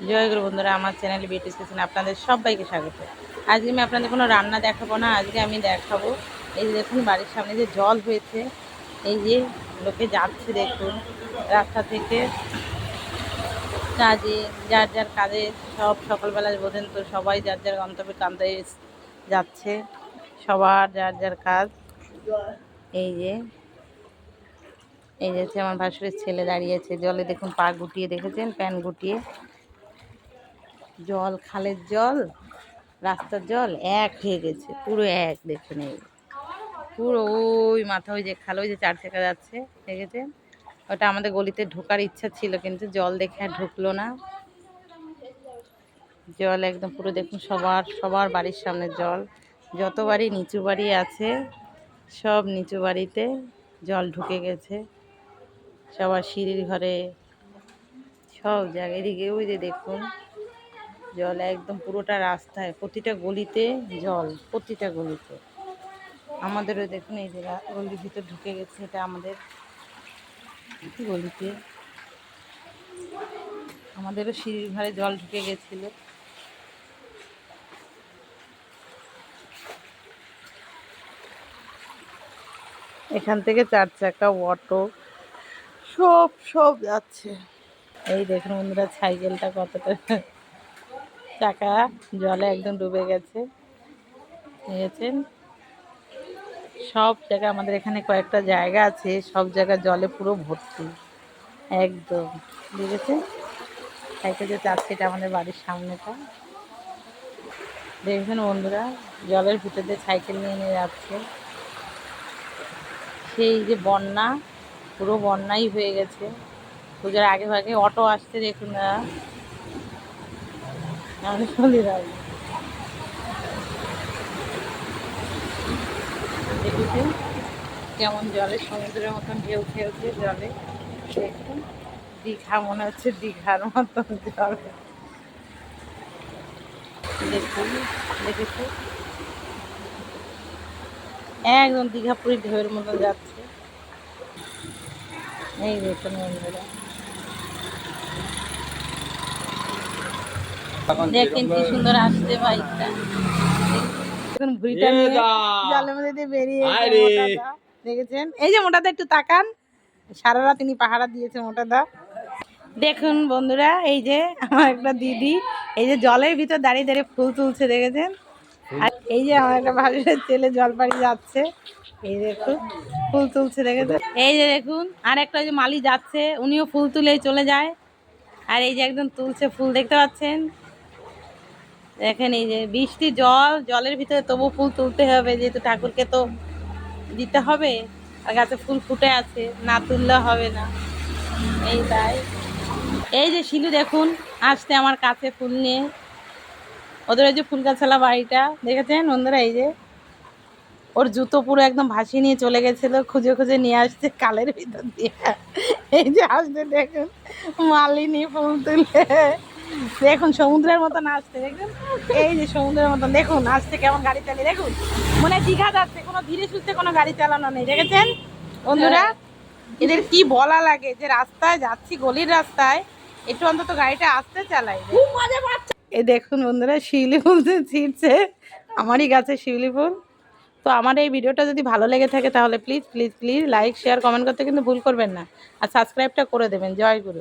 জয়গুরু বন্ধুরা, আমার channel beauty kitchen আপনাদের সবাইকে স্বাগত। আজকে আমি আপনাদের কোনো রান্না দেখাবো না, আজকে আমি দেখাবো এই যে দেখুন বাড়ির সামনে যে জল হয়েছে, এই যে লোকে যাচ্ছে দেখুন রাস্তা থেকে কাজে, যার যার কাজে সব সকালবেলা বোঝেন তো, সবাই যার যার গন্তব্যে কান্দে যাচ্ছে, সবার যার যার কাজ। এই যে হচ্ছে আমার ভাসুরের ছেলে দাঁড়িয়েছে জলে, দেখুন পা গুটিয়ে, দেখেছেন প্যান গুটিয়ে। জল, খালের জল রাস্তার জল এক হয়ে গেছে, পুরো এক। দেখুন এই পুরো ওই মাথা, ওই যে খাল, ওই যে চার চাকা যাচ্ছে দেখেছেন, ওটা আমাদের গলিতে ঢোকার ইচ্ছা ছিল কিন্তু জল দেখে আর ঢুকলো না। জল একদম পুরো দেখুন সবার বাড়ির সামনে জল, যত বাড়ি নিচু বাড়ি আছে সব নিচু বাড়িতে জল ঢুকে গেছে, সবার সিঁড়ির ঘরে সব জায়গায়। এদিকে ওই যে দেখুন জল একদম পুরোটা রাস্তায়, প্রতিটা গলিতে জল, প্রতিটা গলিতে। আমাদেরও দেখুন এই যে গলির ভিতর ঢুকে গেছে, এটা আমাদের গলিতে, আমাদেরও সিঁড়ির ঘরে জল ঢুকে গেছিল। এখান থেকে চার চাকা, অটো সব যাচ্ছে। এই দেখুন বন্ধুরা সাইকেলটা কতটা চাকা জলে একদম ডুবে গেছে, দেখেছেন। সব জায়গায় আমাদের এখানে কয়েকটা জায়গা আছে, সব জায়গায় জলে পুরো ভর্তি একদম, দেখেছেন। সাইকেল যে যাচ্ছে, এটা আমাদের বাড়ির সামনেটা, দেখবেন বন্ধুরা জলের ভিতর দিয়ে সাইকেল নিয়ে যাচ্ছে। সেই যে বন্যা, পুরো বন্যাই হয়ে গেছে। পুজোর আগে ভাগে অটো আসছে দেখুন না, দেখেছেন কেমন জলে সমুদ্রের মতন ঢেউ খেলছে জলে, দেখুন দীঘা মনে হচ্ছে, দীঘার মতন জল। দেখুন, দেখেছি একদম দীঘাপুরি ঢেউয়ের মতো যাচ্ছে। এই দেখুন বন্ধুরা, দেখেন কি সুন্দর আসছে বাইকটা, দেখুন ভুঁড়িটা নিয়ে জলের মধ্যে দিয়ে বেরিয়ে মোটাদা, দেখেছেন। এই যে মোটাদা একটু তাকান, সারা রাত তিনি পাহারা দিয়েছে মোটাদা। দেখুন বন্ধুরা, এই যে আমার একটা দিদি এই যে জলের ভিতর দাঁড়িয়ে দাঁড়িয়ে ফুল তুলছে, দেখেছেন। আর এই যে আমার একটা ভাসুরের ছেলে জল পাড়ি যাচ্ছে, এই দেখুন ফুল তুলছে, দেখেছেন। এই যে দেখুন আর একটা যে মালি যাচ্ছে, উনিও ফুল তুলেই চলে যায়, আর এই যে একদম তুলছে ফুল, দেখতে পাচ্ছেন। দেখেন এই যে বৃষ্টি জল, জলের ভিতরে তবু ফুল তুলতে হবে, যেহেতু ঠাকুরকে তো দিতে হবে, আর গাছে ফুল ফুটে আছে, না তুললে হবে না, এই তাই। এই যে শিলু দেখুন আসতে আমার কাছে ফুল নিয়ে, ওদের ওই যে ফুল গাছালা বাড়িটা, দেখেছেন বন্ধুরা। এই যে ওর জুতো পুরো একদম ভাসিয়ে নিয়ে চলে গেছিল, খুঁজে খুঁজে নিয়ে আসছে কালের ভিতর দিয়ে। এই যে আসতে দেখুন মালিনী ফুল তুলে, দেখুন সমুদ্রের মতন আসছে, দেখুন এই যে সমুদ্রের মতন, দেখুন আসছে কেমন গাড়ি চালিয়ে, দেখুন মনে হয় দীঘা যাচ্ছে, কোনো ধীরে সুস্থে কোনো গাড়ি চালানো নেই, দেখেছেন বন্ধুরা। এদের কি বলা লাগে যে রাস্তায় যাচ্ছি, গলির রাস্তায় একটু অন্তত গাড়িটা আস্তে চালাই। এই দেখুন বন্ধুরা শিউলি ফুল ছিঁড়ছে, আমারই গাছে শিউলি ফুল। তো আমার এই ভিডিওটা যদি ভালো লেগে থাকে তাহলে please please please like share comment করতে কিন্তু ভুল করবেন না, আর সাবস্ক্রাইবটা করে দেবেন। জয় গুরু।